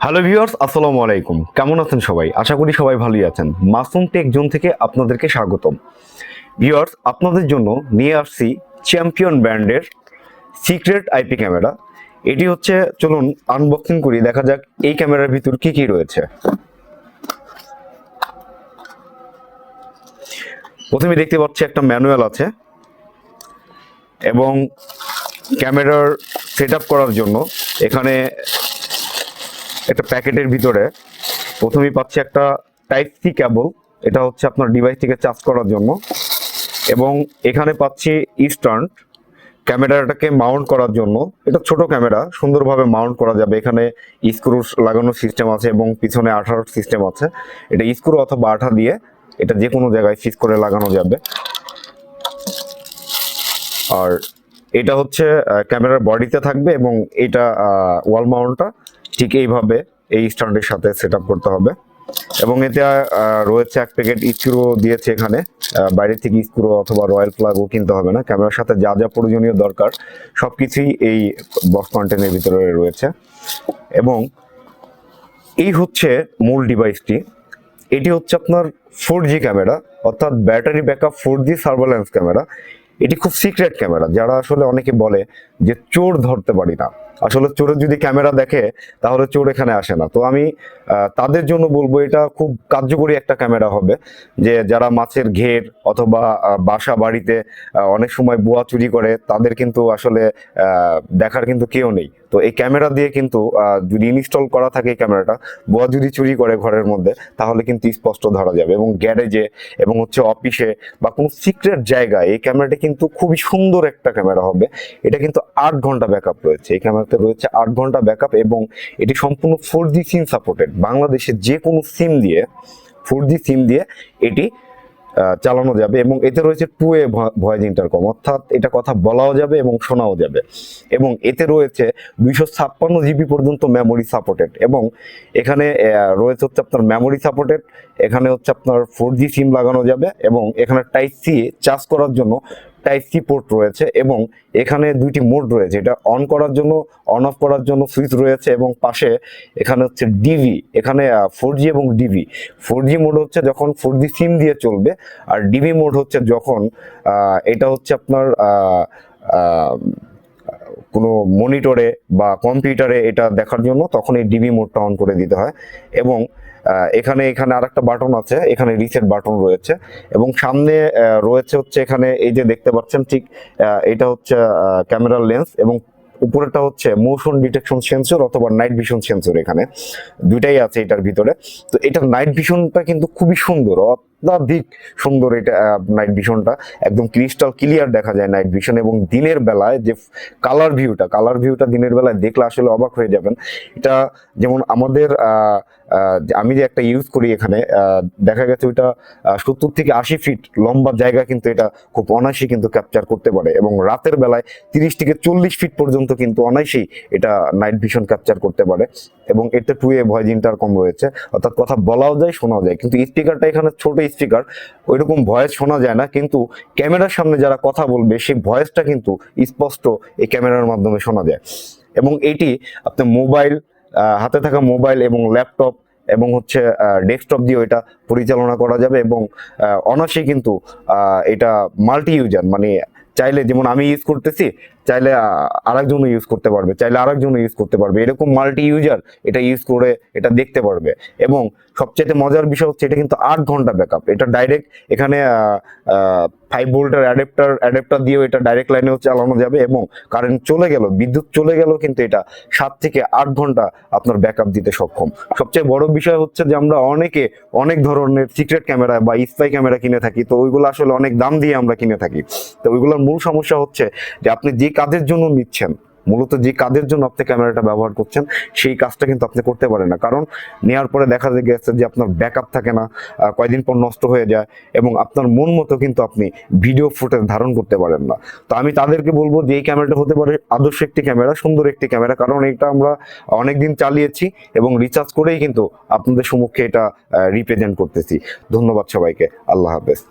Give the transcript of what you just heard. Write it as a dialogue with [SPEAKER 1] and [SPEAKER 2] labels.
[SPEAKER 1] Hello viewers, আসসালামু আলাইকুম। কেমন আছেন সবাই? আশা করি সবাই ভালোই আছেন। মাসুম টেক জোন থেকে আপনাদেরকে স্বাগতম। ভিউয়ার্স, আপনাদের জন্য নিয়ে আসছি চ্যাম্পিয়ন ব্র্যান্ডের সিক্রেট আইপি ক্যামেরা। এটি হচ্ছে, চলুন আনবক্সিং করি, দেখা যাক এই ক্যামেরার ভিতর কি কি রয়েছে। প্রথমে দেখতে পাচ্ছি একটা ম্যানুয়াল আছে এবং ক্যামেরার সেট আপ করার জন্য এখানে একটা প্যাকেটের ভিতরে প্রথমেই পাচ্ছি একটা টাইপ সি কেবল। এটা হচ্ছে আপনার ডিভাইসটিকে চার্জ করার জন্য। এবং এখানে পাচ্ছি স্ট্যান্ড ক্যামেরাটাকে মাউন্ট করার জন্য। এটা ছোট ক্যামেরা, সুন্দরভাবে মাউন্ট করা যাবে। এখানে স্ক্রু লাগানোর সিস্টেম আছে এবং পিছনে আঠার সিস্টেম আছে। এটা স্ক্রু অথবা আঠা দিয়ে এটা যে কোনো জায়গায় ফিক্স করে লাগানো যাবে। আর এটা হচ্ছে ক্যামেরার বডিতে থাকবে এবং এটা ওয়াল মাউন্টটা ঠিক এইভাবে এই স্ট্যান্ডের সাথে সেট আপ করতে হবে। এবং এতে রয়েছে এক প্যাকেট স্ক্রু দিয়েছে এখানে। বাইরে থেকে স্ক্রু অথবা রয়্যাল প্লাগও কিনতে হবে না। ক্যামেরার সাথে যা যা প্রয়োজনীয় দরকার সবকিছুই এই বক্স কন্টেনের ভিতরে রয়েছে। এবং এই হচ্ছে মূল ডিভাইসটি। এটি হচ্ছে আপনার 4G ক্যামেরা, অর্থাৎ battery backup 4G surveillance camera. এটি খুব সিক্রেট ক্যামেরা। যারা আসলে অনেকে বলে যে চোর ধরতে পারি না, আসলে চোরের যদি ক্যামেরা দেখে তাহলে চোর এখানে আসে না। তো আমি তাদের জন্য বলবো এটা খুব কার্যকরী একটা ক্যামেরা হবে, যে যারা মাছের ঘের অথবা বাসা বাড়িতে অনেক সময় বুয়া চুরি করে, তাদের কিন্তু আসলে দেখার কিন্তু কেউ নেই। তো এই ক্যামেরা দিয়ে কিন্তু যদি ইনস্টল করা থাকে এই ক্যামেরাটা, বুয়া যদি চুরি করে ঘরের মধ্যে, তাহলে কিন্তু স্পষ্ট ধরা যাবে। এবং গ্যারেজে এবং হচ্ছে অফিসে বা কোনো সিক্রেট জায়গায় এই ক্যামেরাটা কিন্তু খুবই সুন্দর একটা ক্যামেরা হবে। এটা কিন্তু 8 ঘন্টা ব্যাকআপ রয়েছে। এই ক্যামেরাতে রয়েছে 8 ঘন্টা ব্যাকআপ এবং এটি সম্পূর্ণ 4G সিম সাপোর্টেড। বাংলাদেশে যে কোনো সিম দিয়ে 4G সিম দিয়ে এটি চালানো যাবে। এবং এতে রয়েছে 2A ভয়েস ইন্টারকম, অর্থাৎ এটা কথা বলাও যাবে এবং শোনাও যাবে। এবং এতে রয়েছে 256 জিবি পর্যন্ত মেমোরি সাপোর্টেড। এবং এখানে রয়েছে হচ্ছে আপনার মেমোরি সাপোর্টেড। এখানে হচ্ছে আপনার 4G সিম লাগানো যাবে এবং এখানে টাইপ সি চার্জ করার জন্য টাইপ সি পোর্ট রয়েছে। এবং এখানে দুইটি মোড রয়েছে, এটা অন করার জন্য, অন অফ করার জন্য সুইচ রয়েছে। এবং পাশে এখানে হচ্ছে ডিভি, এখানে 4G এবং ডিভি। 4G মোড হচ্ছে যখন 4G সিম দিয়ে চলবে, আর ডিভি মোড হচ্ছে যখন এটা হচ্ছে আপনার কোনো মনিটরে বা কম্পিউটারে এটা দেখার জন্য, তখন এই ডিবি মোডটা অন করে দিতে হয়। এবং এখানে আরেকটা বাটন আছে, এখানে রিসেট বাটন রয়েছে। এবং সামনে রয়েছে হচ্ছে এখানে এই যে দেখতে পাচ্ছেন, ঠিক এটা হচ্ছে ক্যামেরার লেন্স এবং উপরেটা হচ্ছে মোশন ডিটেকশন সেন্সর অথবা নাইট ভিশন সেন্সর। এখানে দুইটাই আছে এটার ভিতরে। তো এটার নাইট ভিশনটা কিন্তু খুবই সুন্দর, অত্যাধিক সুন্দর। এটা নাইট ভিশনটা একদম ক্রিস্টাল ক্লিয়ার দেখা যায় নাইট ভিশন। এবং দিনের বেলায় যে কালার ভিউটা দিনের বেলায় দেখলে আসলে অবাক হয়ে যাবেন। এটা যেমন আমাদের আমি যে একটা ইউজ করি, এখানে দেখা গেছে ওইটা 70 থেকে 80 ফিট লম্বা জায়গা কিন্তু এটা খুব অনায়াসে কিন্তু ক্যাপচার করতে পারে। এবং রাতের বেলায় 30 থেকে 40 ফিট পর্যন্ত কিন্তু অনায়াসেই এটা নাইট ভিশন ক্যাপচার করতে পারে। এবং এতে 2A ভয়েস ইন্টারকম রয়েছে, অর্থাৎ কথা বলাও যায় শোনাও যায়। কিন্তু স্পিকারটা এখানে ছোট স্পিকার, ওইরকম ভয়েস শোনা যায় না, কিন্তু ক্যামেরার সামনে যারা কথা বলবে সেই ভয়েসটা কিন্তু স্পষ্ট এই ক্যামেরার মাধ্যমে শোনা যায়। এবং এটি আপনি মোবাইল, হাতে থাকা মোবাইল এবং ল্যাপটপ এবং হচ্ছে ডেস্কটপ দিয়ে এটা পরিচালনা করা যাবে। এবং অনায়াসেই কিন্তু এটা মাল্টি ইউজার, মানে চাইলে যেমন আমি ইউজ করতেছি, চাইলে আরেকজনও ইউজ করতে পারবে, চাইলে আরেকজনও ইউজ করতে পারবে। এরকম মাল্টি ইউজার এটা ইউজ করে এটা দেখতে পারবে। এবং সবচেয়ে মজার বিষয় হচ্ছে এটা কিন্তু 8 ঘন্টা ব্যাকআপ। এটা ডাইরেক্ট এখানে 5 ভোল্টের অ্যাডাপ্টার দিয়েও এটা ডাইরেক্ট লাইনেও চালানো যাবে। এবং কারেন্ট চলে গেল, বিদ্যুৎ চলে গেল, কিন্তু এটা 7 থেকে 8 ঘন্টা আপনার ব্যাকআপ দিতে সক্ষম। সবচেয়ে বড় বিষয় হচ্ছে যে আমরা অনেকে অনেক ধরনের সিক্রেট ক্যামেরা বা স্পাই ক্যামেরা কিনে থাকি, তো ওইগুলো আসলে অনেক দাম দিয়ে আমরা কিনে থাকি। তো ওইগুলোর মূল সমস্যা হচ্ছে যে আপনি যে কাজের জন্য নিচ্ছেন, মূলত যে কাজের জন্য আপনি ক্যামেরাটা ব্যবহার করছেন, সেই কাজটা কিন্তু আপনি করতে পারেন না। কারণ নেওয়ার পরে দেখা গেছে যে আপনার ব্যাকআপ থাকে না, কয়েকদিন পর নষ্ট হয়ে যায় এবং আপনার মন মতো কিন্তু আপনি ভিডিও ফুটেজ ধারণ করতে পারেন না। তো আমি তাদেরকে বলবো যে এই ক্যামেরাটা হতে পারে আদর্শ একটি ক্যামেরা, সুন্দর একটি ক্যামেরা। কারণ এটা আমরা অনেকদিন চালিয়েছি এবং রিচার্জ করেই কিন্তু আপনাদের সম্মুখে এটা রিপ্রেজেন্ট করতেছি। ধন্যবাদ সবাইকে। আল্লাহ হাফেজ।